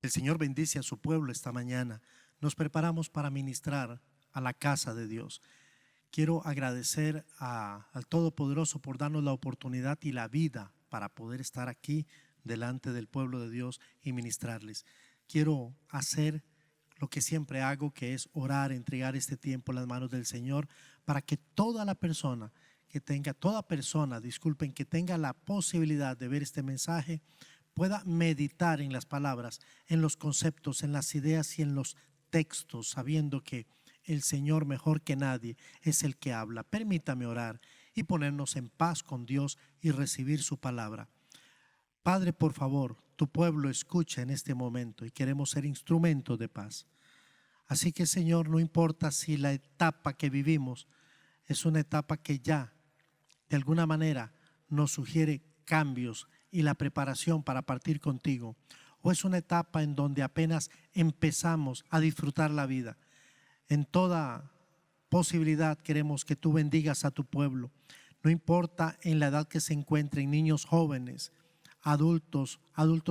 El Señor bendice a su pueblo esta mañana. Nos preparamos para ministrar a la casa de Dios. Quiero agradecer al Todopoderoso por darnos la oportunidad y la vida para poder estar aquí delante del pueblo de Dios y ministrarles. Quiero hacer lo que siempre hago, que es orar, entregar este tiempo en las manos del Señor, para que toda persona que tenga la posibilidad de ver este mensaje, pueda meditar en las palabras, en los conceptos, en las ideas y en los textos, sabiendo que el Señor mejor que nadie es el que habla. Permítame orar y ponernos en paz con Dios y recibir su palabra. Padre, por favor, tu pueblo escucha en este momento y queremos ser instrumentos de paz. Así que, Señor, no importa si la etapa que vivimos es una etapa que ya de alguna manera nos sugiere cambios y la preparación para partir contigo, o es una etapa en donde apenas empezamos a disfrutar la vida. En toda posibilidad queremos que tú bendigas a tu pueblo. No importa en la edad que se encuentren, niños, jóvenes, adultos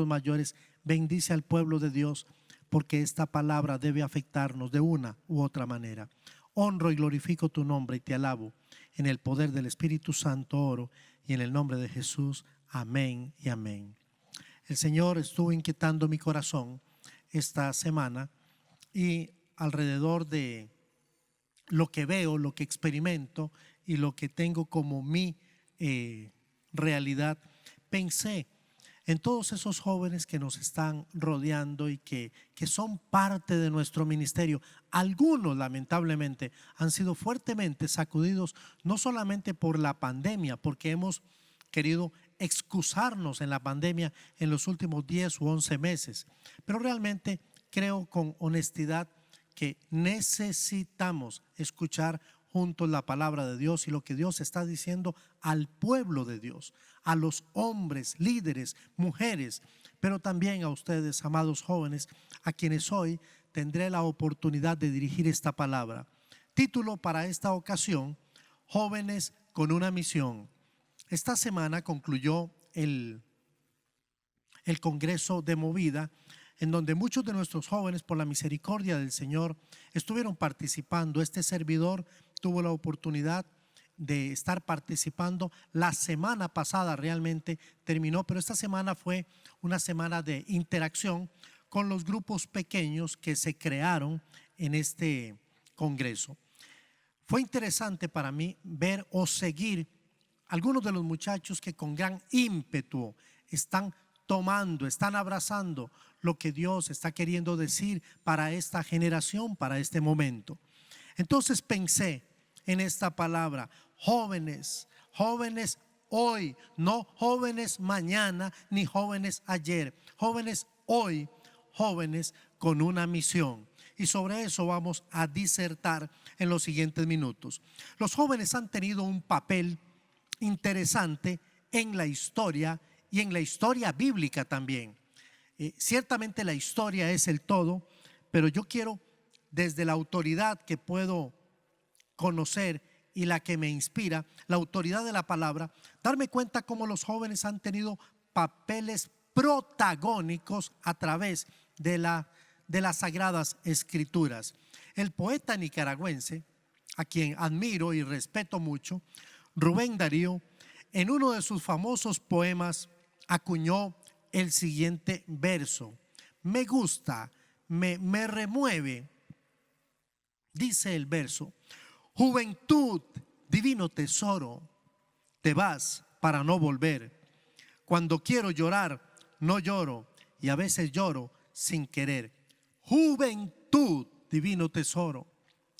mayores, bendice al pueblo de Dios, porque esta palabra debe afectarnos de una u otra manera. Honro y glorifico tu nombre y te alabo. En el poder del Espíritu Santo oro y en el nombre de Jesús. Amén y amén. El Señor estuvo inquietando mi corazón esta semana y alrededor de lo que veo, lo que experimento y lo que tengo como mi realidad, pensé en todos esos jóvenes que nos están rodeando y que son parte de nuestro ministerio. Algunos, lamentablemente, han sido fuertemente sacudidos, no solamente por la pandemia, porque hemos querido excusarnos en la pandemia en los últimos 10 u 11 meses, pero realmente creo con honestidad que necesitamos escuchar juntos la palabra de Dios y lo que Dios está diciendo al pueblo de Dios, a los hombres, líderes, mujeres, pero también a ustedes, amados jóvenes, a quienes hoy tendré la oportunidad de dirigir esta palabra. Título para esta ocasión: Jóvenes con una misión. Esta semana concluyó el Congreso de Movida, en donde muchos de nuestros jóvenes, por la misericordia del Señor, estuvieron participando. Este servidor tuvo la oportunidad de estar participando. La semana pasada realmente terminó, pero esta semana fue una semana de interacción con los grupos pequeños que se crearon en este congreso. Fue interesante para mí ver o seguir algunos de los muchachos que con gran ímpetu están tomando, están abrazando lo que Dios está queriendo decir para esta generación, para este momento. Entonces pensé en esta palabra: jóvenes, jóvenes hoy, no jóvenes mañana ni jóvenes ayer, jóvenes hoy, jóvenes con una misión. Y sobre eso vamos a disertar en los siguientes minutos. Los jóvenes han tenido un papel interesante en la historia y en la historia bíblica también. Ciertamente la historia es el todo, pero yo quiero, desde la autoridad que puedo conocer y la que me inspira, la autoridad de la palabra, darme cuenta cómo los jóvenes han tenido papeles protagónicos a través de las Sagradas Escrituras. El poeta nicaragüense, a quien admiro y respeto mucho, Rubén Darío, en uno de sus famosos poemas acuñó el siguiente verso: me gusta, me remueve. Dice el verso: juventud, divino tesoro, te vas para no volver. Cuando quiero llorar, no lloro, y a veces lloro sin querer. Juventud, divino tesoro.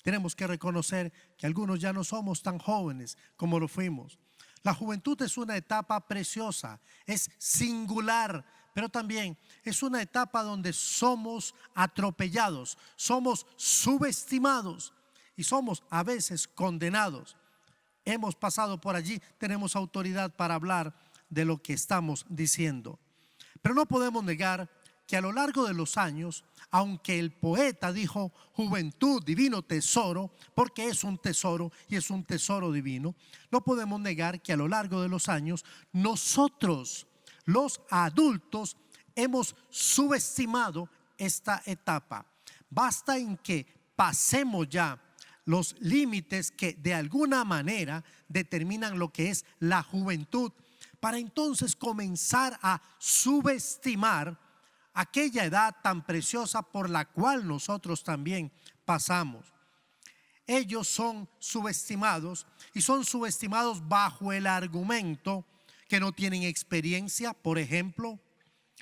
Tenemos que reconocer que algunos ya no somos tan jóvenes como lo fuimos. La juventud es una etapa preciosa, es singular, pero también es una etapa donde somos atropellados, somos subestimados y somos a veces condenados. Hemos pasado por allí, tenemos autoridad para hablar de lo que estamos diciendo. Pero no podemos negar que a lo largo de los años, aunque el poeta dijo juventud, divino tesoro, porque es un tesoro y es un tesoro divino, no podemos negar que a lo largo de los años nosotros, los adultos, hemos subestimado esta etapa. Basta en que pasemos ya los límites que de alguna manera determinan lo que es la juventud, para entonces comenzar a subestimar aquella edad tan preciosa por la cual nosotros también pasamos. Ellos son subestimados, y son subestimados bajo el argumento que no tienen experiencia. Por ejemplo,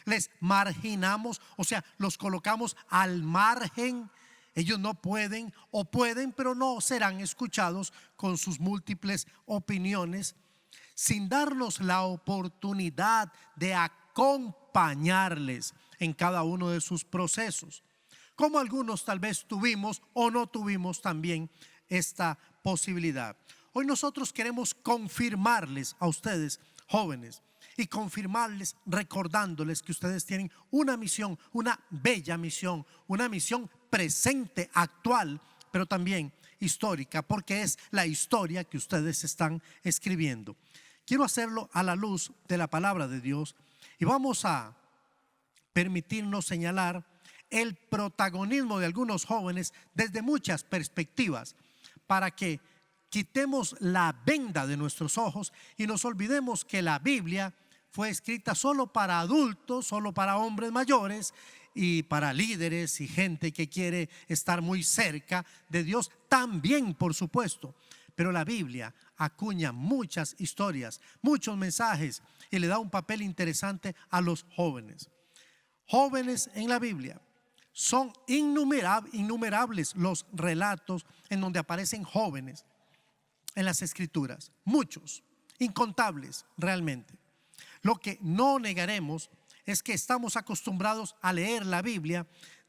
les marginamos, o sea, los colocamos al margen. Ellos no pueden, o pueden, pero no serán escuchados con sus múltiples opiniones, sin darnos la oportunidad de acompañarles en cada uno de sus procesos, como algunos tal vez tuvimos o no tuvimos también esta posibilidad. Hoy nosotros queremos confirmarles a ustedes, jóvenes, y confirmarles recordándoles que ustedes tienen una misión, una bella misión, una misión presente, actual, pero también histórica, porque es la historia que ustedes están escribiendo. Quiero hacerlo a la luz de la palabra de Dios, y vamos a permitirnos señalar el protagonismo de algunos jóvenes desde muchas perspectivas, para que quitemos la venda de nuestros ojos y nos olvidemos que la Biblia fue escrita solo para adultos, solo para hombres mayores y para líderes y gente que quiere estar muy cerca de Dios también, por supuesto. Pero la Biblia acuña muchas historias, muchos mensajes, y le da un papel interesante a los jóvenes. Jóvenes en la Biblia. Son innumerables los relatos en donde aparecen jóvenes en las Escrituras. Muchos, incontables realmente. Lo que no negaremos es que estamos acostumbrados a leer la Biblia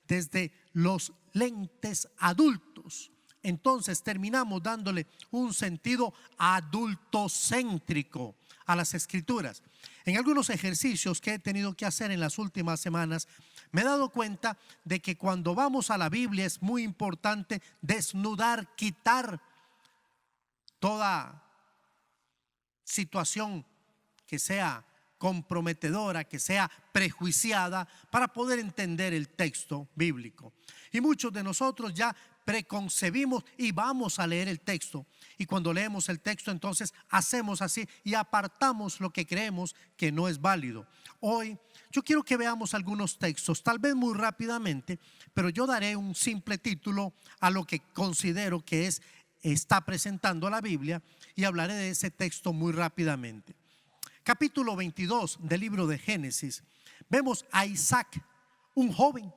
desde los lentes adultos. Entonces terminamos dándole un sentido adultocéntrico a las Escrituras. En algunos ejercicios que he tenido que hacer en las últimas semanas, me he dado cuenta de que cuando vamos a la Biblia es muy importante desnudar, quitar toda situación que sea comprometedora, que sea prejuiciada, para poder entender el texto bíblico. Y muchos de nosotros ya preconcebimos y vamos a leer el texto, y cuando leemos el texto entonces hacemos así y apartamos lo que creemos que no es válido. Hoy yo quiero que veamos algunos textos, tal vez muy rápidamente, pero yo daré un simple título a lo que considero que está presentando la Biblia, y hablaré de ese texto muy rápidamente. Capítulo 22 del libro de Génesis. Vemos a Isaac, un joven,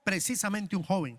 precisamente un joven.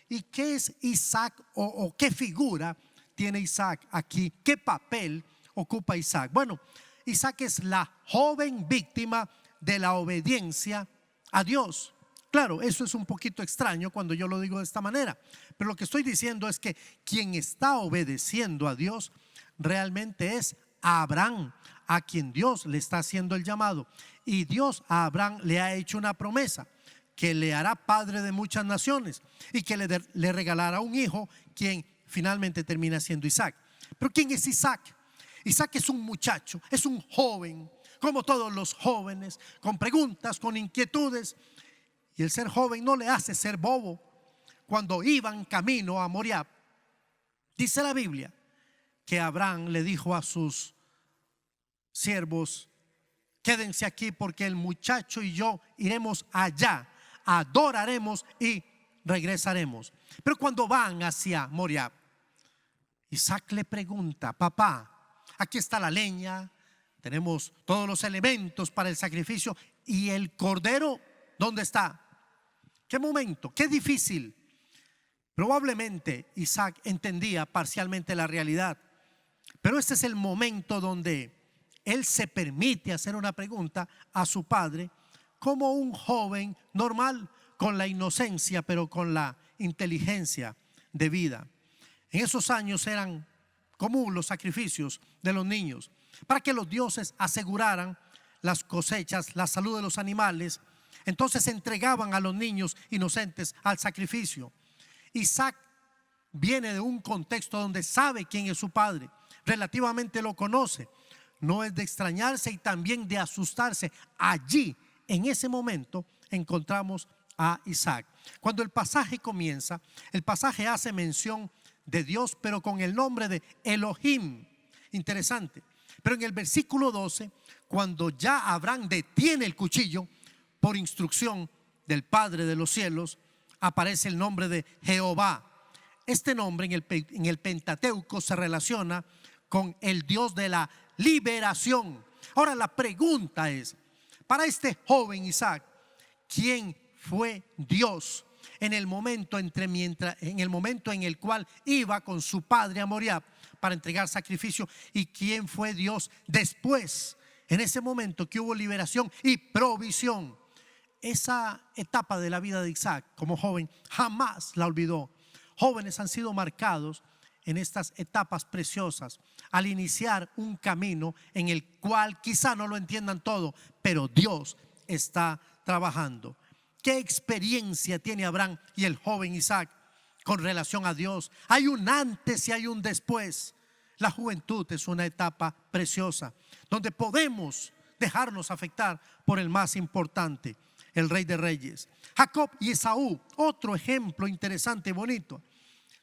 ¿Y qué es Isaac, o qué figura tiene Isaac aquí? ¿Qué papel ocupa Isaac? Bueno, Isaac es la joven víctima de la obediencia a Dios. Claro, eso es un poquito extraño cuando yo lo digo de esta manera, pero lo que estoy diciendo es que quien está obedeciendo a Dios realmente es Abraham, a quien Dios le está haciendo el llamado. Y Dios a Abraham le ha hecho una promesa, que le hará padre de muchas naciones y que le regalará un hijo, quien finalmente termina siendo Isaac. Pero ¿quién es Isaac? Isaac es un muchacho, es un joven, como todos los jóvenes, con preguntas, con inquietudes. Y el ser joven no le hace ser bobo. Cuando iban camino a Moriah, dice la Biblia que Abraham le dijo a sus siervos: quédense aquí porque el muchacho y yo iremos allá, adoraremos y regresaremos. Pero cuando van hacia Moriah, Isaac le pregunta: papá, aquí está la leña, tenemos todos los elementos para el sacrificio, ¿y el cordero dónde está? ¿Qué momento? ¿Qué difícil? Probablemente Isaac entendía parcialmente la realidad, pero este es el momento donde él se permite hacer una pregunta a su padre, como un joven normal, con la inocencia pero con la inteligencia de vida. En esos años eran comunes los sacrificios de los niños, para que los dioses aseguraran las cosechas, la salud de los animales. Entonces entregaban a los niños inocentes al sacrificio. Isaac viene de un contexto donde sabe quién es su padre, relativamente lo conoce. No es de extrañarse y también de asustarse. Allí, en ese momento, encontramos a Isaac. Cuando el pasaje comienza, el pasaje hace mención de Dios, pero con el nombre de Elohim. Interesante. Pero en el versículo 12, cuando ya Abraham detiene el cuchillo, por instrucción del Padre de los cielos, aparece el nombre de Jehová. Este nombre en el Pentateuco se relaciona con el Dios de la liberación. Ahora la pregunta es, para este joven Isaac, ¿quién fue Dios en el momento en el cual iba con su padre a Moriah para entregar sacrificio? ¿Y quién fue Dios después, en ese momento que hubo liberación y provisión? Esa etapa de la vida de Isaac como joven jamás la olvidó. Jóvenes han sido marcados en estas etapas preciosas al iniciar un camino en el cual quizá no lo entiendan todo, pero Dios está trabajando. ¿Qué experiencia tiene Abraham y el joven Isaac con relación a Dios? Hay un antes y hay un después. La juventud es una etapa preciosa donde podemos dejarnos afectar por el más importante, el Rey de Reyes. Jacob y Esaú, otro ejemplo interesante y bonito,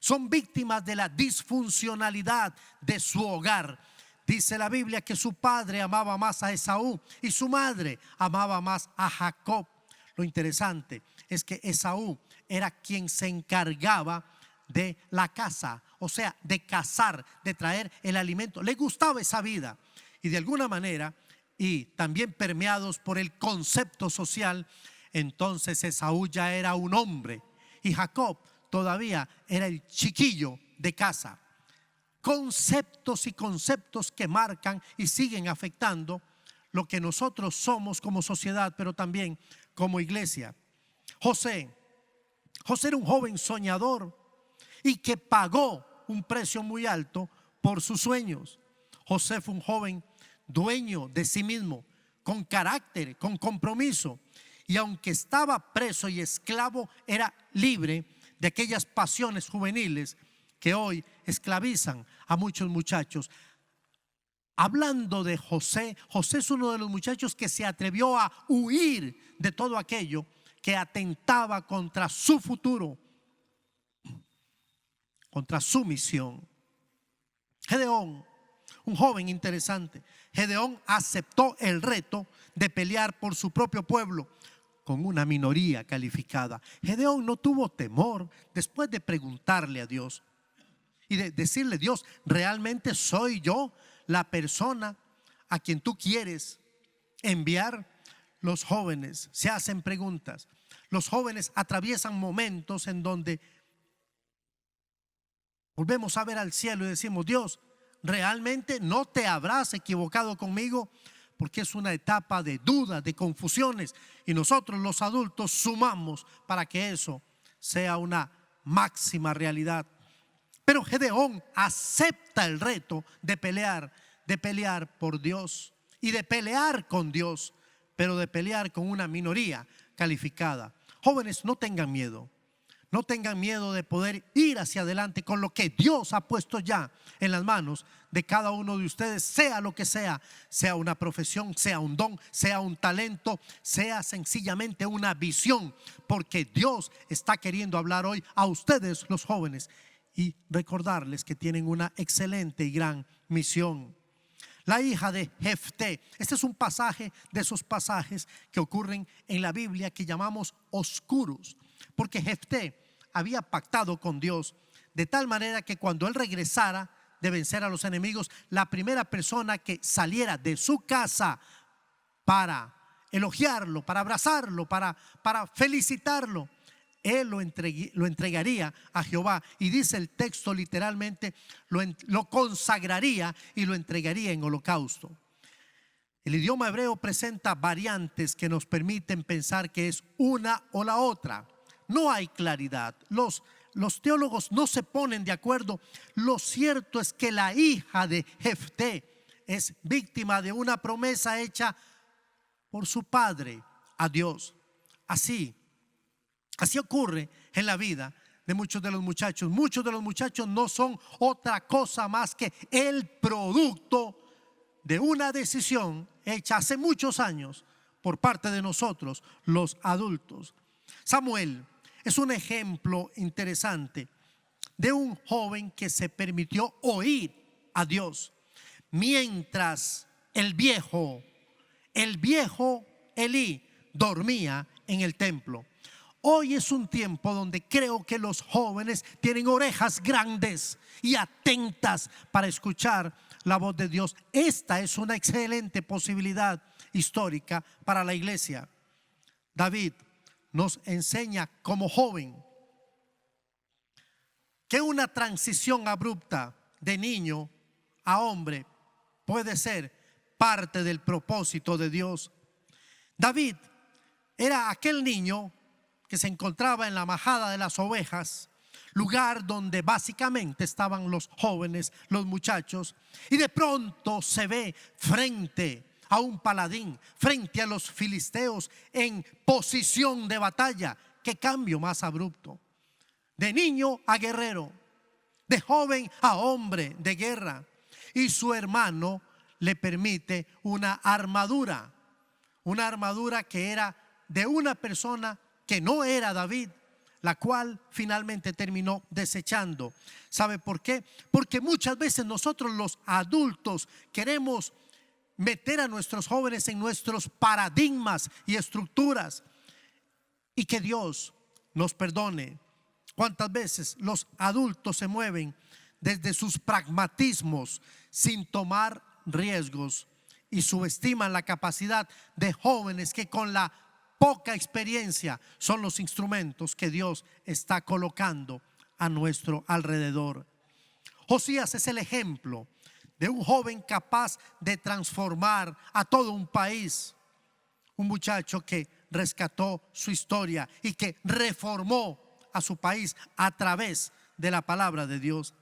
son víctimas de la disfuncionalidad de su hogar. Dice la Biblia que su padre amaba más a Esaú y su madre amaba más a Jacob. Lo interesante es que Esaú era quien se encargaba de la casa, o sea, de cazar, de traer el alimento. Le gustaba esa vida y de alguna manera, y también permeados por el concepto social, entonces Esaú ya era un hombre y Jacob todavía era el chiquillo de casa. Conceptos y conceptos que marcan y siguen afectando lo que nosotros somos como sociedad, pero también como iglesia. José era un joven soñador y que pagó un precio muy alto por sus sueños. José fue un joven dueño de sí mismo, con carácter, con compromiso, y aunque estaba preso y esclavo, era libre de aquellas pasiones juveniles que hoy esclavizan a muchos muchachos. Hablando de José, José es uno de los muchachos que se atrevió a huir de todo aquello que atentaba contra su futuro, contra su misión. Gedeón, un joven interesante. Gedeón aceptó el reto de pelear por su propio pueblo con una minoría calificada. Gedeón no tuvo temor después de preguntarle a Dios y de decirle: Dios, ¿realmente soy yo la persona a quien tú quieres enviar? Los jóvenes se hacen preguntas. Los jóvenes atraviesan momentos en donde volvemos a ver al cielo y decimos: Dios, ¿realmente no te habrás equivocado conmigo? Porque es una etapa de dudas, de confusiones, y nosotros los adultos sumamos para que eso sea una máxima realidad. Pero Gedeón acepta el reto de pelear por Dios y de pelear con Dios, pero de pelear con una minoría calificada. Jóvenes, no tengan miedo. No tengan miedo de poder ir hacia adelante con lo que Dios ha puesto ya en las manos de cada uno de ustedes, sea lo que sea una profesión, sea un don, sea un talento, sea sencillamente una visión, porque Dios está queriendo hablar hoy a ustedes, los jóvenes, y recordarles que tienen una excelente y gran misión. La hija de Jefté, este es un pasaje de esos pasajes que ocurren en la Biblia que llamamos oscuros, porque Jefté había pactado con Dios de tal manera que cuando él regresara de vencer a los enemigos, la primera persona que saliera de su casa para elogiarlo, para abrazarlo, para felicitarlo, él lo entregaría a Jehová. Y dice el texto literalmente, lo consagraría y lo entregaría en holocausto. El idioma hebreo presenta variantes que nos permiten pensar que es una o la otra. No hay claridad. Los teólogos no se ponen de acuerdo. Lo cierto es que la hija de Jefté es víctima de una promesa hecha por su padre a Dios. Así ocurre en la vida de muchos de los muchachos. Muchos de los muchachos no son otra cosa más que el producto de una decisión hecha hace muchos años por parte de nosotros, los adultos. Samuel es un ejemplo interesante de un joven que se permitió oír a Dios, mientras el viejo Elí dormía en el templo. Hoy es un tiempo donde creo que los jóvenes tienen orejas grandes y atentas para escuchar la voz de Dios. Esta es una excelente posibilidad histórica para la iglesia. David nos enseña como joven que una transición abrupta de niño a hombre puede ser parte del propósito de Dios. David era aquel niño que se encontraba en la majada de las ovejas, lugar donde básicamente estaban los jóvenes, los muchachos, y de pronto se ve frente a un paladín, frente a los filisteos en posición de batalla. Qué cambio más abrupto, de niño a guerrero, de joven a hombre de guerra. Y su hermano le permite una armadura que era de una persona que no era David, la cual finalmente terminó desechando. ¿Sabe por qué? Porque muchas veces nosotros los adultos queremos meter a nuestros jóvenes en nuestros paradigmas y estructuras, y que Dios nos perdone. ¿Cuántas veces los adultos se mueven desde sus pragmatismos sin tomar riesgos y subestiman la capacidad de jóvenes que con la poca experiencia son los instrumentos que Dios está colocando a nuestro alrededor? Josías es el ejemplo de un joven capaz de transformar a todo un país, un muchacho que rescató su historia y que reformó a su país a través de la palabra de Dios.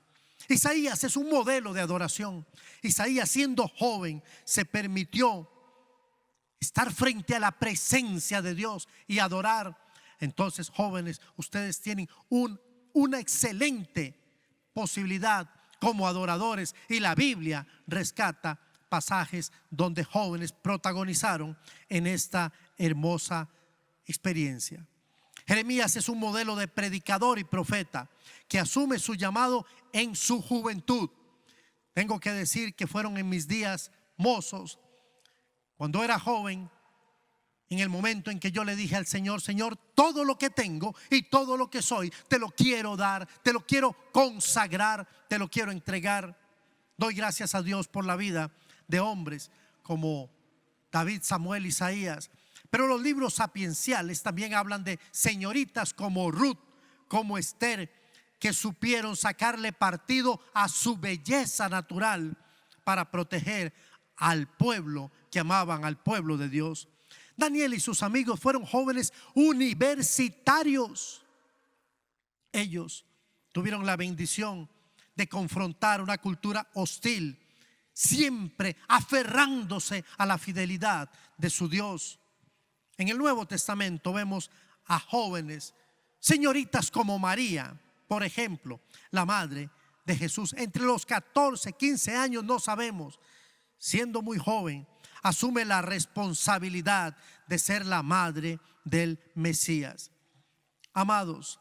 Isaías es un modelo de adoración. Isaías, siendo joven, se permitió estar frente a la presencia de Dios y adorar. Entonces, jóvenes, ustedes tienen una excelente posibilidad como adoradores, y la Biblia rescata pasajes donde jóvenes protagonizaron en esta hermosa experiencia. Jeremías es un modelo de predicador y profeta que asume su llamado en su juventud. Tengo que decir que fueron en mis días mozos, cuando era joven, en el momento en que yo le dije al Señor: Señor, todo lo que tengo y todo lo que soy te lo quiero dar, te lo quiero consagrar, te lo quiero entregar. Doy gracias a Dios por la vida de hombres como David, Samuel, Isaías. Pero los libros sapienciales también hablan de señoritas como Ruth, como Esther, que supieron sacarle partido a su belleza natural para proteger al pueblo que amaban, al pueblo de Dios. Daniel y sus amigos fueron jóvenes universitarios. Ellos tuvieron la bendición de confrontar una cultura hostil, siempre aferrándose a la fidelidad de su Dios. En el Nuevo Testamento vemos a jóvenes, señoritas como María, por ejemplo, la madre de Jesús. Entre los 14, 15 años, no sabemos, siendo muy joven, asume la responsabilidad de ser la madre del Mesías. Amados,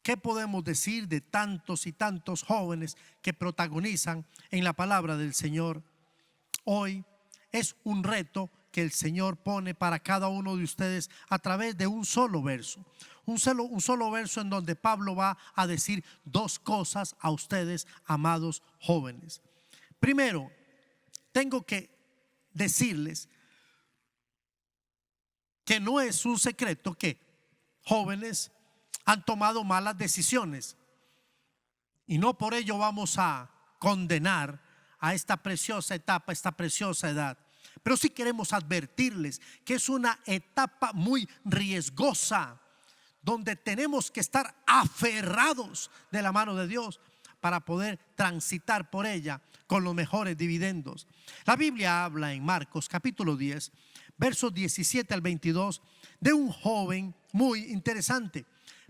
¿qué podemos decir de tantos y tantos jóvenes que protagonizan en la palabra del Señor? Hoy es un reto que el Señor pone para cada uno de ustedes a través de un solo verso. Un solo verso en donde Pablo va a decir dos cosas a ustedes, amados jóvenes. Primero, tengo que decirles que no es un secreto que jóvenes han tomado malas decisiones, y no por ello vamos a condenar a esta preciosa etapa, esta preciosa edad. Pero sí queremos advertirles que es una etapa muy riesgosa, donde tenemos que estar aferrados de la mano de Dios para poder transitar por ella con los mejores dividendos. La Biblia habla en Marcos capítulo 10, versos 17 al 22, de un joven muy interesante.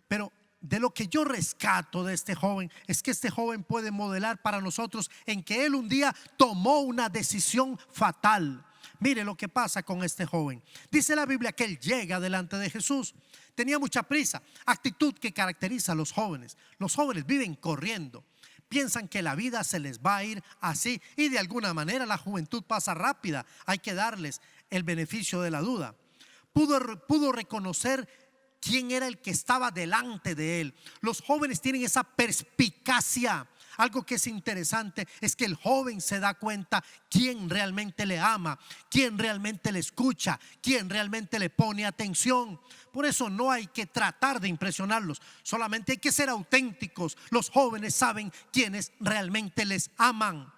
Pero de lo que yo rescato de este joven es que este joven puede modelar para nosotros en que él un día tomó una decisión fatal. Mire lo que pasa con este joven. Dice la Biblia que él llega delante de Jesús. tenía mucha prisa, actitud que caracteriza a los jóvenes. Los jóvenes viven corriendo, piensan que la vida se les va a ir así y de alguna manera la juventud pasa rápida. Hay que darles el beneficio de la duda. Pudo reconocer quién era el que estaba delante de él. Los jóvenes tienen esa perspicacia. Algo que es interesante es que el joven se da cuenta quién realmente le ama, quién realmente le escucha, quién realmente le pone atención. Por eso no hay que tratar de impresionarlos, solamente hay que ser auténticos. Los jóvenes saben quiénes realmente les aman.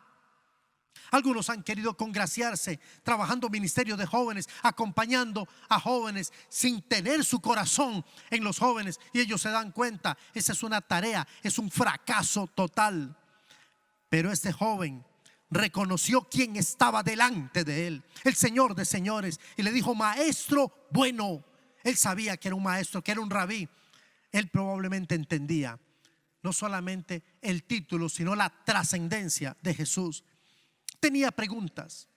Algunos han querido congraciarse trabajando ministerio de jóvenes, acompañando a jóvenes sin tener su corazón en los jóvenes, y ellos se dan cuenta, esa es una tarea, es un fracaso total. Pero este joven reconoció quién estaba delante de él, el Señor de señores, y le dijo: maestro bueno. Él sabía que era un maestro, que era un rabí. Él probablemente entendía no solamente el título, sino la trascendencia de Jesús. Tenía preguntas.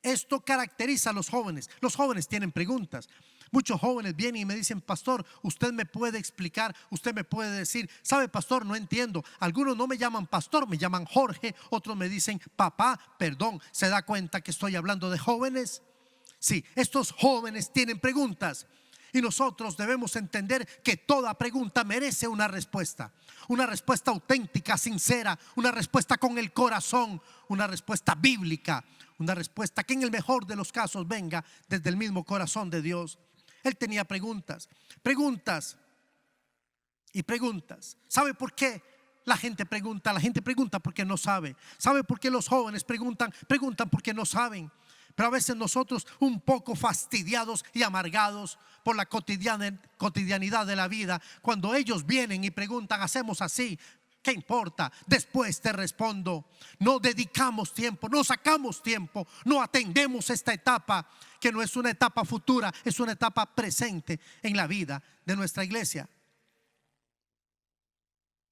Esto caracteriza a los jóvenes. Los jóvenes tienen preguntas. Muchos jóvenes vienen y me dicen: pastor, usted me puede explicar, usted me puede decir, sabe pastor, no entiendo. Algunos no me llaman pastor, me llaman Jorge. Otros me dicen papá, perdón. ¿Se da cuenta que estoy hablando de jóvenes? Sí, estos jóvenes tienen preguntas. Y nosotros debemos entender que toda pregunta merece una respuesta auténtica, sincera, una respuesta con el corazón, una respuesta bíblica, una respuesta que en el mejor de los casos venga desde el mismo corazón de Dios. Él tenía preguntas y preguntas. ¿Sabe por qué la gente pregunta? La gente pregunta porque no sabe. ¿Sabe por qué los jóvenes preguntan? Preguntan porque no saben. Pero a veces nosotros, un poco fastidiados y amargados por la cotidianidad de la vida, cuando ellos vienen y preguntan: hacemos así, ¿qué importa? Después te respondo. No dedicamos tiempo, no sacamos tiempo, no atendemos esta etapa, que no es una etapa futura, es una etapa presente en la vida de nuestra iglesia.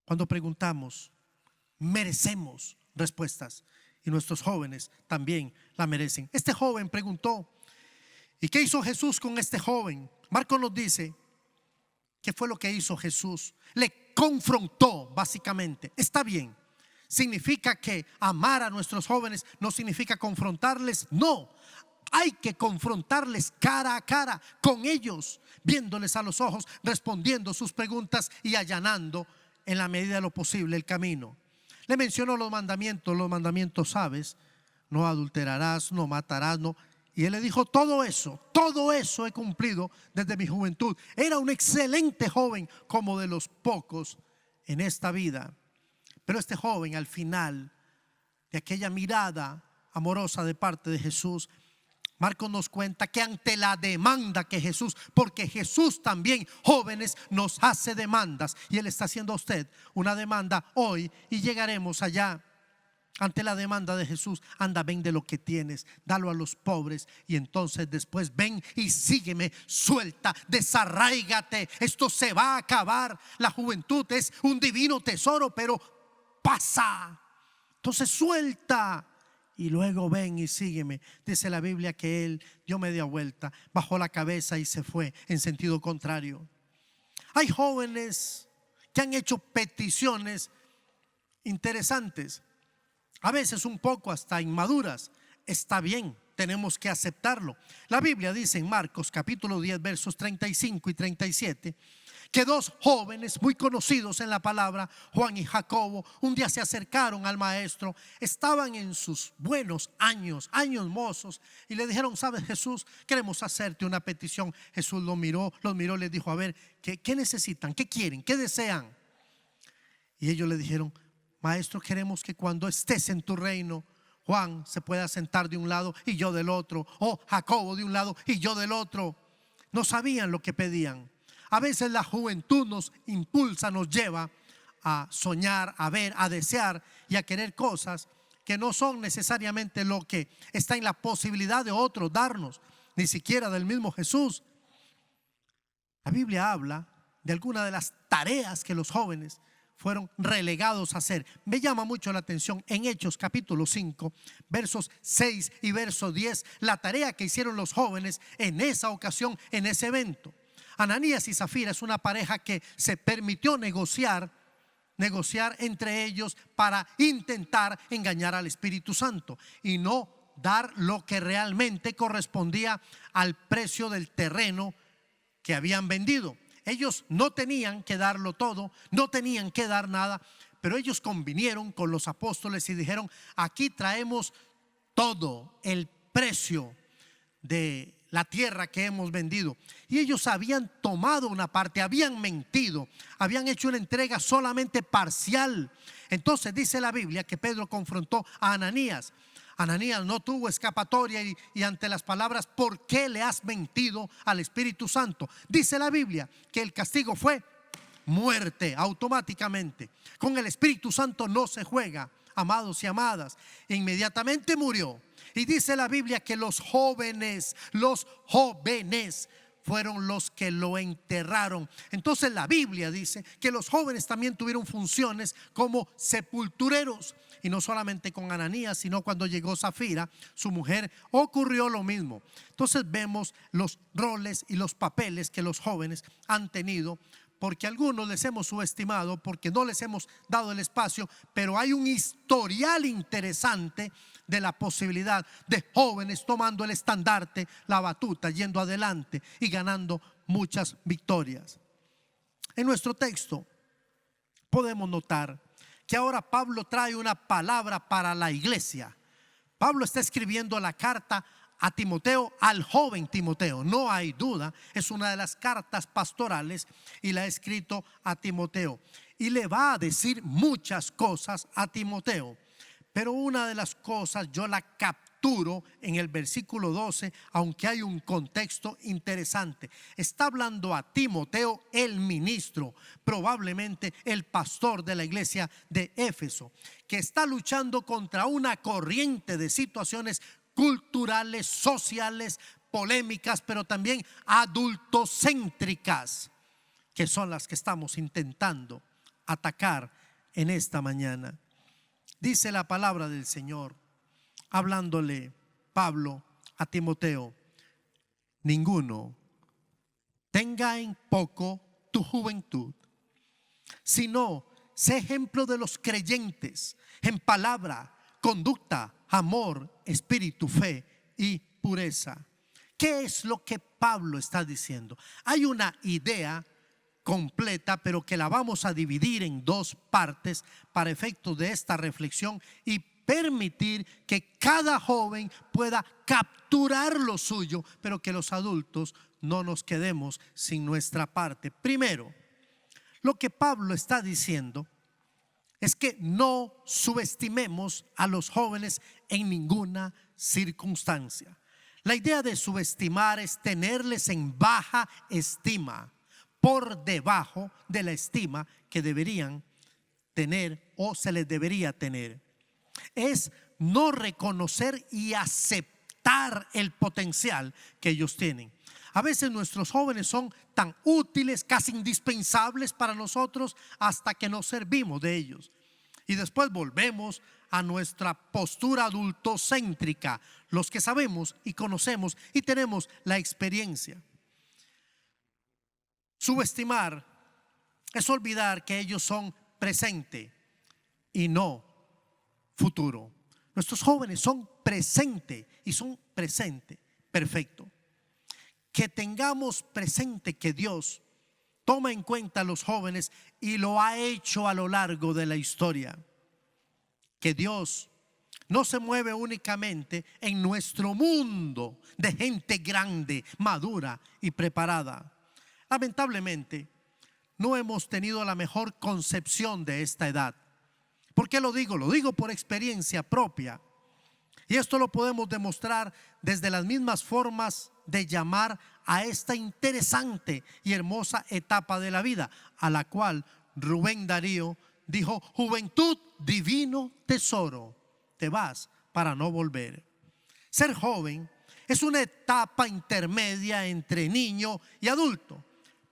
Cuando preguntamos, merecemos respuestas. Y nuestros jóvenes también la merecen. Este joven preguntó. ¿Y qué hizo Jesús con este joven? Marcos nos dice qué fue lo que hizo Jesús. Le confrontó básicamente. Está bien. ¿Significa que amar a nuestros jóvenes no significa confrontarles? No. Hay que confrontarles cara a cara con ellos, viéndoles a los ojos, respondiendo sus preguntas y allanando en la medida de lo posible el camino. Le mencionó los mandamientos, ¿sabes? No adulterarás, no matarás, no. Y él le dijo: todo eso he cumplido desde mi juventud. Era un excelente joven, como de los pocos en esta vida. Pero este joven, al final de aquella mirada amorosa de parte de Jesús, Marcos nos cuenta que ante la demanda que Jesús, porque Jesús también, jóvenes, nos hace demandas, y Él está haciendo a usted una demanda hoy, y llegaremos allá. Ante la demanda de Jesús: anda, vende lo que tienes, dalo a los pobres, y entonces después ven y sígueme. Suelta, desarráigate, esto se va a acabar. La juventud es un divino tesoro, pero pasa. Entonces suelta y luego ven y sígueme. Dice la Biblia que él dio media vuelta, bajó la cabeza y se fue en sentido contrario. Hay jóvenes que han hecho peticiones interesantes, a veces un poco hasta inmaduras. Está bien, tenemos que aceptarlo. La Biblia dice en Marcos capítulo 10 versos 35 y 37 que dos jóvenes muy conocidos en la palabra, Juan y Jacobo, un día se acercaron al maestro. Estaban en sus buenos años mozos, y le dijeron: ¿sabes, Jesús? Queremos hacerte una petición. Jesús los miró, les dijo: a ver, ¿qué necesitan? ¿Qué quieren? ¿Qué desean? Y ellos le dijeron: maestro, queremos que cuando estés en tu reino, Juan se pueda sentar de un lado y yo del otro, o Jacobo de un lado y yo del otro. No sabían lo que pedían. A veces la juventud nos impulsa, nos lleva a soñar, a ver, a desear y a querer cosas que no son necesariamente lo que está en la posibilidad de otros darnos, ni siquiera del mismo Jesús. La Biblia habla de algunas de las tareas que los jóvenes fueron relegados a hacer. Me llama mucho la atención en Hechos capítulo 5 versos 6 y verso 10, la tarea que hicieron los jóvenes en esa ocasión, en ese evento. Ananías y Zafira es una pareja que se permitió negociar entre ellos para intentar engañar al Espíritu Santo y no dar lo que realmente correspondía al precio del terreno que habían vendido. Ellos no tenían que darlo todo, no tenían que dar nada, pero ellos convinieron con los apóstoles y dijeron: aquí traemos todo el precio de la tierra que hemos vendido. Y ellos habían tomado una parte, habían mentido, habían hecho una entrega solamente parcial. Entonces dice la Biblia que Pedro confrontó a Ananías. Ananías no tuvo escapatoria y ante las palabras: ¿por qué le has mentido al Espíritu Santo? Dice la Biblia que el castigo fue muerte automáticamente. Con el Espíritu Santo no se juega, amados y amadas. Inmediatamente murió. Y dice la Biblia que los jóvenes fueron los que lo enterraron. Entonces la Biblia dice que los jóvenes también tuvieron funciones como sepultureros. Y no solamente con Ananías, sino cuando llegó Zafira, su mujer, ocurrió lo mismo. Entonces vemos los roles y los papeles que los jóvenes han tenido, porque algunos les hemos subestimado, porque no les hemos dado el espacio, pero hay un historial interesante de la posibilidad de jóvenes tomando el estandarte, la batuta, yendo adelante y ganando muchas victorias. En nuestro texto podemos notar que ahora Pablo trae una palabra para la iglesia. Pablo está escribiendo la carta a Timoteo, al joven Timoteo, no hay duda, es una de las cartas pastorales y la ha escrito a Timoteo. Y le va a decir muchas cosas a Timoteo, pero una de las cosas yo la capturo en el versículo 12, aunque hay un contexto interesante. Está hablando a Timoteo, el ministro, probablemente el pastor de la iglesia de Éfeso, que está luchando contra una corriente de situaciones culturales, sociales, polémicas, pero también adultocéntricas, que son las que estamos intentando atacar en esta mañana. Dice la palabra del Señor, hablándole Pablo a Timoteo: ninguno tenga en poco tu juventud, sino sé ejemplo de los creyentes en palabra, conducta, amor, espíritu, fe y pureza. ¿Qué es lo que Pablo está diciendo? Hay una idea completa, pero que la vamos a dividir en dos partes para efectos de esta reflexión y permitir que cada joven pueda capturar lo suyo, pero que los adultos no nos quedemos sin nuestra parte. Primero, lo que Pablo está diciendo es que no subestimemos a los jóvenes en ninguna circunstancia. La idea de subestimar es tenerles en baja estima, por debajo de la estima que deberían tener o se les debería tener. Es no reconocer y aceptar el potencial que ellos tienen. A veces nuestros jóvenes son tan útiles, casi indispensables para nosotros, hasta que nos servimos de ellos. Y después volvemos a nuestra postura adultocéntrica, los que sabemos y conocemos y tenemos la experiencia. Subestimar es olvidar que ellos son presente y no futuro. Nuestros jóvenes son presente y son presente perfecto. Que tengamos presente que Dios toma en cuenta a los jóvenes y lo ha hecho a lo largo de la historia. Que Dios no se mueve únicamente en nuestro mundo de gente grande, madura y preparada. Lamentablemente, no hemos tenido la mejor concepción de esta edad. ¿Por qué lo digo? Lo digo por experiencia propia. Y esto lo podemos demostrar desde las mismas formas de llamar a esta interesante y hermosa etapa de la vida, a la cual Rubén Darío dijo: juventud, divino tesoro, te vas para no volver. Ser joven es una etapa intermedia entre niño y adulto.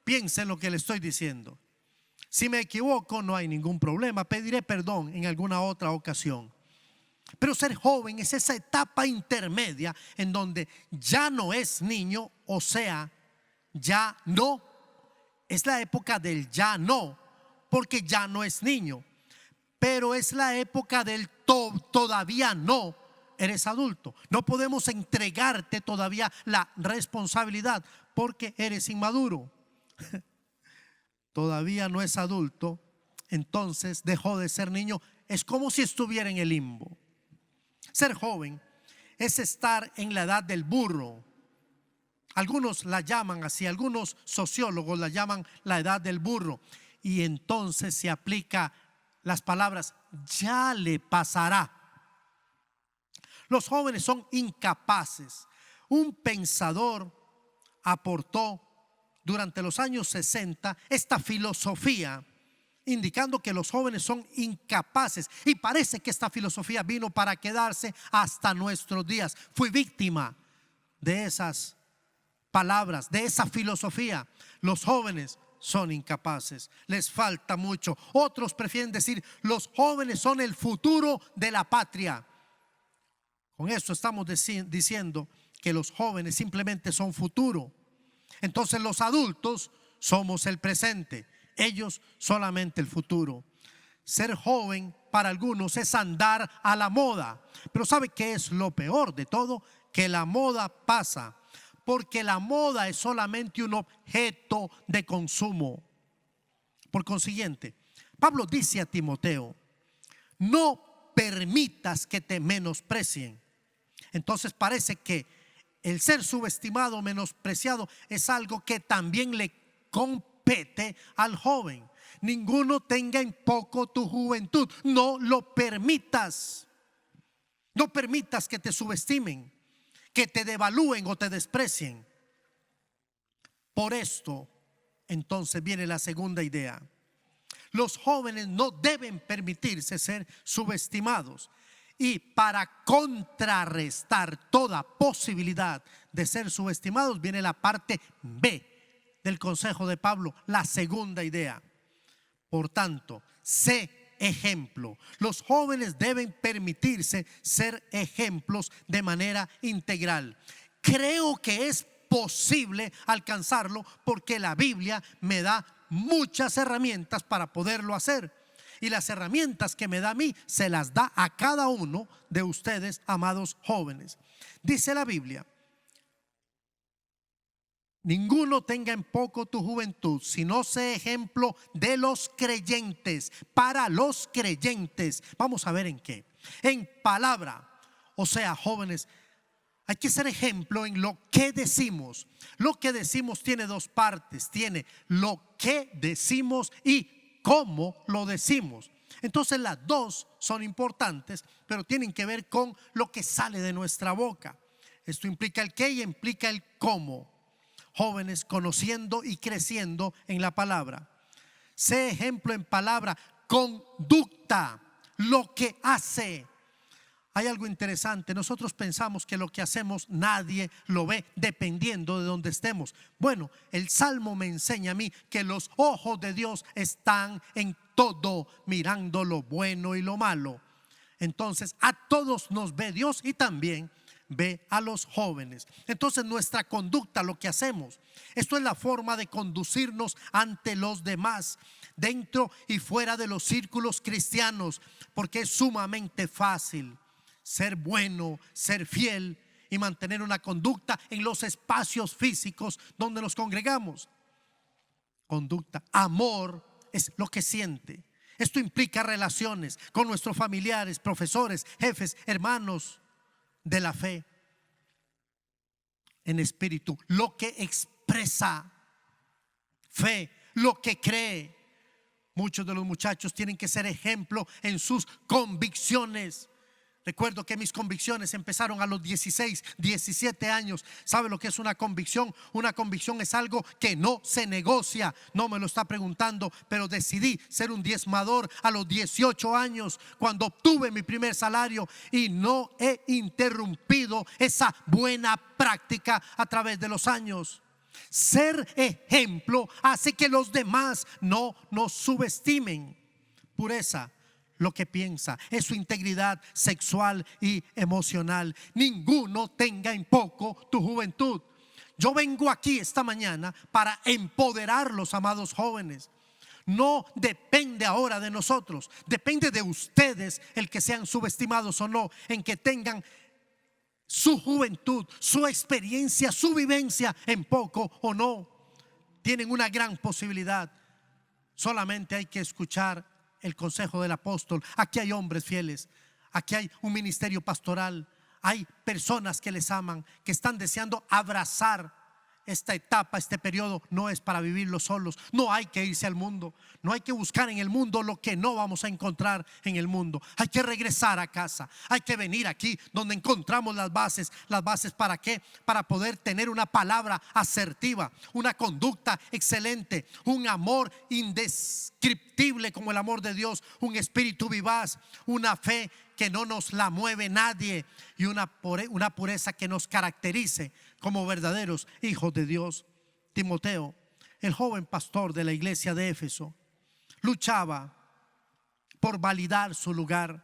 Piensa en lo que le estoy diciendo. Si me equivoco, no hay ningún problema, pediré perdón en alguna otra ocasión. Pero ser joven es esa etapa intermedia en donde ya no es niño, o sea, ya no es la época del ya no, porque ya no es niño, pero es la época del todavía no eres adulto. No podemos entregarte todavía la responsabilidad porque eres inmaduro. Todavía no es adulto, entonces dejó de ser niño. Es como si estuviera en el limbo. Ser joven es estar en la edad del burro. Algunos la llaman así, algunos sociólogos la llaman la edad del burro. Y entonces se aplica las palabras ya le pasará. Los jóvenes son incapaces. Un pensador aportó durante los años 60 esta filosofía, indicando que los jóvenes son incapaces, y parece que esta filosofía vino para quedarse hasta nuestros días. Fui víctima de esas palabras, de esa filosofía. Los jóvenes son incapaces, les falta mucho. Otros prefieren decir los jóvenes son el futuro de la patria. Con esto estamos diciendo que los jóvenes simplemente son futuro. Entonces los adultos somos el presente, ellos solamente el futuro. Ser joven para algunos es andar a la moda. Pero ¿sabe qué es lo peor de todo? Que la moda pasa, porque la moda es solamente un objeto de consumo. Por consiguiente, Pablo dice a Timoteo: no permitas que te menosprecien. Entonces parece que el ser subestimado o menospreciado es algo que también le compete al joven. Ninguno tenga en poco tu juventud. No lo permitas. No permitas que te subestimen, que te devalúen o te desprecien. Por esto, entonces viene la segunda idea. Los jóvenes no deben permitirse ser subestimados. Y para contrarrestar toda posibilidad de ser subestimados, viene la parte B del consejo de Pablo, la segunda idea. Por tanto, sé ejemplo. Los jóvenes deben permitirse ser ejemplos de manera integral. Creo que es posible alcanzarlo porque la Biblia me da muchas herramientas para poderlo hacer. Y las herramientas que me da a mí se las da a cada uno de ustedes, amados jóvenes. Dice la Biblia: ninguno tenga en poco tu juventud, sino sé ejemplo de los creyentes, para los creyentes. Vamos a ver en qué. En palabra, o sea, jóvenes, hay que ser ejemplo en lo que decimos. Lo que decimos tiene dos partes. Tiene lo que decimos y cómo lo decimos. Entonces las dos son importantes, pero tienen que ver con lo que sale de nuestra boca. Esto implica el qué y implica el cómo. Jóvenes, conociendo y creciendo en la palabra. Sé ejemplo en palabra, conducta, lo que hace. Hay algo interesante. Nosotros pensamos que lo que hacemos nadie lo ve, dependiendo de donde estemos. Bueno, el Salmo me enseña a mí que los ojos de Dios están en todo, mirando lo bueno y lo malo. Entonces a todos nos ve Dios y también ve a los jóvenes. Entonces nuestra conducta, lo que hacemos, esto es la forma de conducirnos ante los demás, dentro y fuera de los círculos cristianos, porque es sumamente fácil ser bueno, ser fiel y mantener una conducta en los espacios físicos donde nos congregamos. Conducta, amor es lo que siente. Esto implica relaciones con nuestros familiares, profesores, jefes, hermanos de la fe en espíritu. Lo que expresa fe, lo que cree. Muchos de los muchachos tienen que ser ejemplo en sus convicciones. Recuerdo que mis convicciones empezaron a los 16, 17 años. ¿Sabe lo que es una convicción? Una convicción es algo que no se negocia. No me lo está preguntando, pero decidí ser un diezmador a los 18 años, cuando obtuve mi primer salario, y no he interrumpido esa buena práctica a través de los años. Ser ejemplo hace que los demás no nos subestimen. Pureza, lo que piensa, es su integridad sexual y emocional. Ninguno tenga en poco tu juventud. Yo vengo aquí esta mañana para empoderar los amados jóvenes. No depende ahora de nosotros, depende de ustedes el que sean subestimados o no, en que tengan su juventud, su experiencia, su vivencia en poco o no. Tienen una gran posibilidad. Solamente hay que escuchar el consejo del apóstol. Aquí hay hombres fieles, aquí hay un ministerio pastoral, hay personas que les aman, que están deseando abrazar esta etapa, este periodo. No es para vivirlo solos. No hay que irse al mundo, no hay que buscar en el mundo lo que no vamos a encontrar en el mundo. Hay que regresar a casa, hay que venir aquí donde encontramos las bases. ¿Las bases para qué? Para poder tener una palabra asertiva, una conducta excelente, un amor indescriptible como el amor de Dios, un espíritu vivaz, una fe que no nos la mueve nadie y una pureza que nos caracterice como verdaderos hijos de Dios. Timoteo, el joven pastor de la iglesia de Éfeso, luchaba por validar su lugar.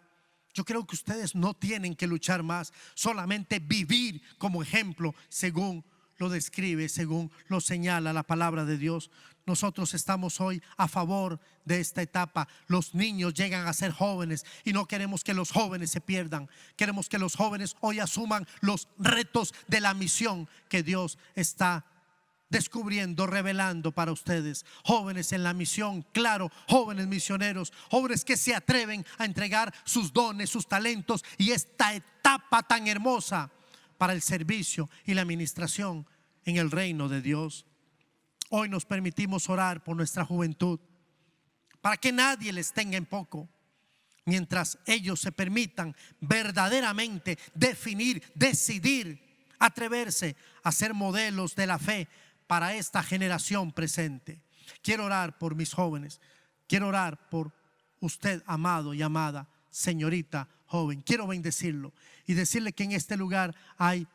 Yo creo que ustedes no tienen que luchar más, solamente vivir como ejemplo según lo describe, según lo señala la palabra de Dios. Nosotros estamos hoy a favor de esta etapa. Los niños llegan a ser jóvenes y no queremos que los jóvenes se pierdan. Queremos que los jóvenes hoy asuman los retos de la misión que Dios está descubriendo, revelando para ustedes. Jóvenes en la misión, claro, jóvenes misioneros, jóvenes que se atreven a entregar sus dones, sus talentos y esta etapa tan hermosa para el servicio y la administración en el reino de Dios. Hoy nos permitimos orar por nuestra juventud, para que nadie les tenga en poco, mientras ellos se permitan verdaderamente definir, decidir, atreverse a ser modelos de la fe para esta generación presente. Quiero orar por mis jóvenes, quiero orar por usted, amado y amada señorita joven. Quiero bendecirlo y decirle que en este lugar hay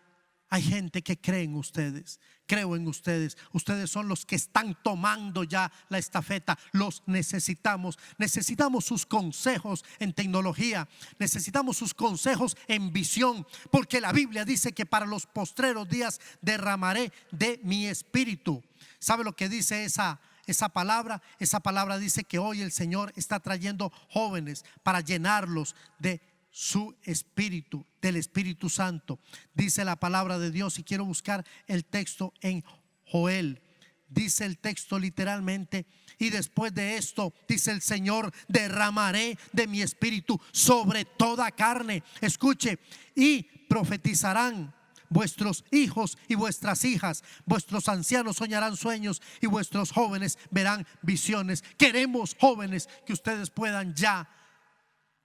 gente que cree en ustedes. Creo en ustedes. Ustedes son los que están tomando ya la estafeta. Los necesitamos. Necesitamos sus consejos en tecnología. Necesitamos sus consejos en visión. Porque la Biblia dice que para los postreros días derramaré de mi espíritu. ¿Sabe lo que dice esa palabra? Esa palabra dice que hoy el Señor está trayendo jóvenes para llenarlos de su espíritu, del Espíritu Santo. Dice la palabra de Dios, y quiero buscar el texto en Joel. Dice el texto literalmente: y después de esto, dice el Señor, derramaré de mi espíritu sobre toda carne. Escuche: y profetizarán vuestros hijos y vuestras hijas, vuestros ancianos soñarán sueños y vuestros jóvenes verán visiones. Queremos, jóvenes, que ustedes puedan ya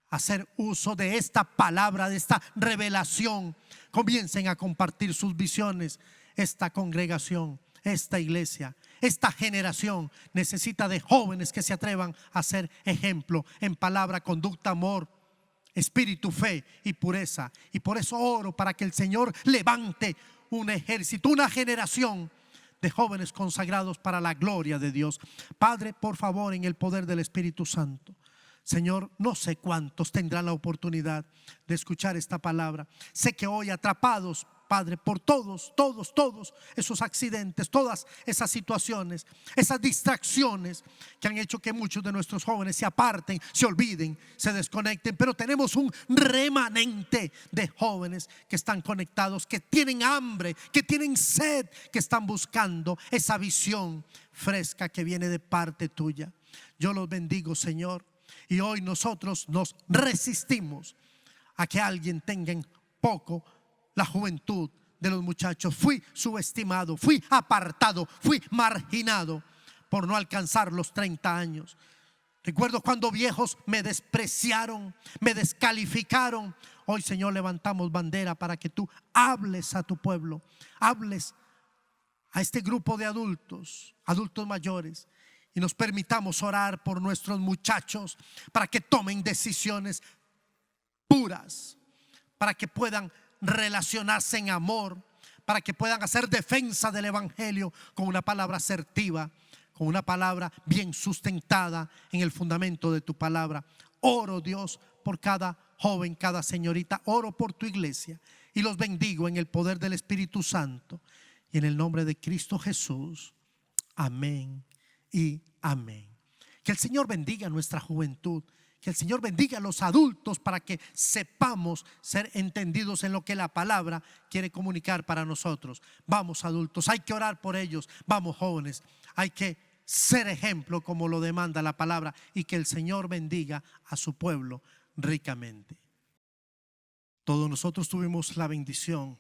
hacer uso de esta palabra, de esta revelación. Comiencen a compartir sus visiones. Esta congregación, esta iglesia, esta generación necesita de jóvenes que se atrevan a ser ejemplo en palabra, conducta, amor, espíritu, fe y pureza. Y por eso oro para que el Señor levante un ejército, una generación de jóvenes consagrados para la gloria de Dios. Padre, por favor, en el poder del Espíritu Santo, Señor, no sé cuántos tendrán la oportunidad de escuchar esta palabra. Sé que hoy atrapados, Padre, por todos esos accidentes, todas esas situaciones, esas distracciones que han hecho que muchos de nuestros jóvenes se aparten, se olviden, se desconecten. Pero tenemos un remanente de jóvenes que están conectados, que tienen hambre, que tienen sed, que están buscando esa visión fresca que viene de parte tuya. Yo los bendigo, Señor. Y hoy nosotros nos resistimos a que alguien tenga en poco la juventud de los muchachos. Fui subestimado, fui apartado, fui marginado por no alcanzar los 30 años. Recuerdo cuando viejos me despreciaron, me descalificaron. Hoy, Señor, levantamos bandera para que tú hables a tu pueblo, hables a este grupo de adultos mayores, y nos permitamos orar por nuestros muchachos para que tomen decisiones puras, para que puedan relacionarse en amor, para que puedan hacer defensa del evangelio con una palabra asertiva, con una palabra bien sustentada en el fundamento de tu palabra. Oro, Dios, por cada joven, cada señorita. Oro por tu iglesia y los bendigo en el poder del Espíritu Santo. y en el nombre de Cristo Jesús. Amén y amén. Que el Señor bendiga nuestra juventud. Que el Señor bendiga a los adultos para que sepamos ser entendidos en lo que la palabra quiere comunicar para nosotros. Vamos, adultos, hay que orar por ellos. Vamos, jóvenes, hay que ser ejemplo como lo demanda la palabra, y que el Señor bendiga a su pueblo ricamente. Todos nosotros tuvimos la bendición,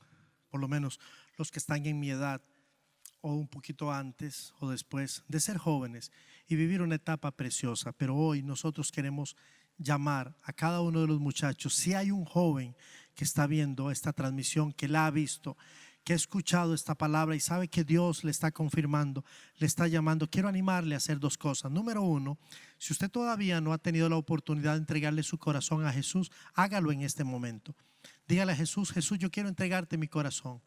por lo menos los que están en mi edad o un poquito antes o después, de ser jóvenes y vivir una etapa preciosa. Pero hoy nosotros queremos llamar a cada uno de los muchachos. Si hay un joven que está viendo esta transmisión, que la ha visto, que ha escuchado esta palabra y sabe que Dios le está confirmando, le está llamando, quiero animarle a hacer dos cosas. Número uno, si usted todavía no ha tenido la oportunidad de entregarle su corazón a Jesús, hágalo en este momento. Dígale a Jesús: Jesús, yo quiero entregarte mi corazón.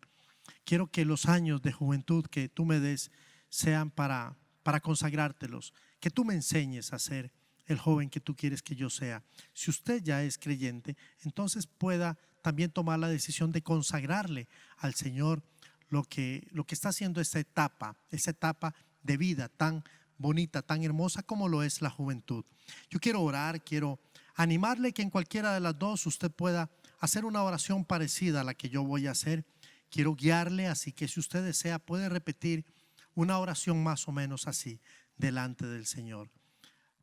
Quiero que los años de juventud que tú me des sean para consagrártelos, que tú me enseñes a ser el joven que tú quieres que yo sea. Si usted ya es creyente, entonces pueda también tomar la decisión de consagrarle al Señor lo que está haciendo esa etapa de vida tan bonita, tan hermosa como lo es la juventud. Yo quiero orar, quiero animarle que en cualquiera de las dos usted pueda hacer una oración parecida a la que yo voy a hacer. Quiero guiarle, así que si usted desea puede repetir una oración más o menos así delante del Señor.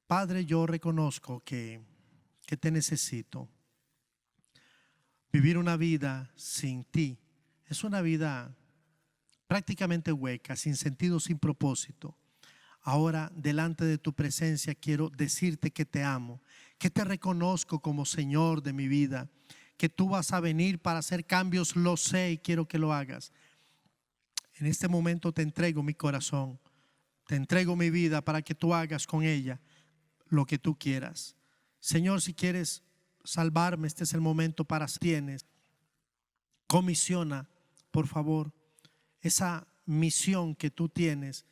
Padre, yo reconozco que te necesito. Vivir una vida sin ti es una vida prácticamente hueca, sin sentido, sin propósito. Ahora, delante de tu presencia, quiero decirte que te amo, que te reconozco como Señor de mi vida, que tú vas a venir para hacer cambios, lo sé, y quiero que lo hagas. En este momento te entrego mi corazón, te entrego mi vida para que tú hagas con ella lo que tú quieras. Señor, si quieres salvarme, este es el momento para tienes. Comisiona, por favor, esa misión que tú tienes.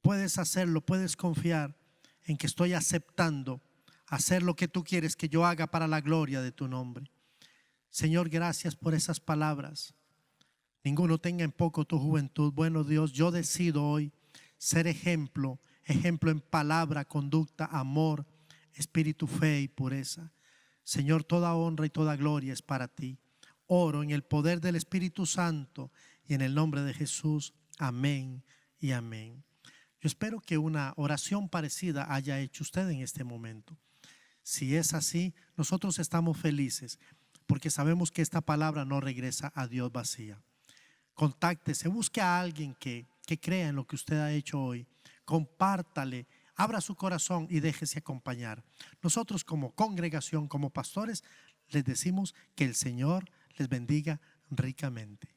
Puedes hacerlo, puedes confiar en que estoy aceptando hacer lo que tú quieres que yo haga para la gloria de tu nombre. Señor, gracias por esas palabras. Ninguno tenga en poco tu juventud. Bueno, Dios, yo decido hoy ser ejemplo en palabra, conducta, amor, espíritu, fe y pureza. Señor, toda honra y toda gloria es para ti. Oro en el poder del Espíritu Santo y en el nombre de Jesús. Amén y amén. Yo espero que una oración parecida haya hecho usted en este momento. Si es así, nosotros estamos felices porque sabemos que esta palabra no regresa a Dios vacía. Contáctese, busque a alguien que crea en lo que usted ha hecho hoy. Compártale, abra su corazón y déjese acompañar. Nosotros como congregación, como pastores, les decimos que el Señor les bendiga ricamente.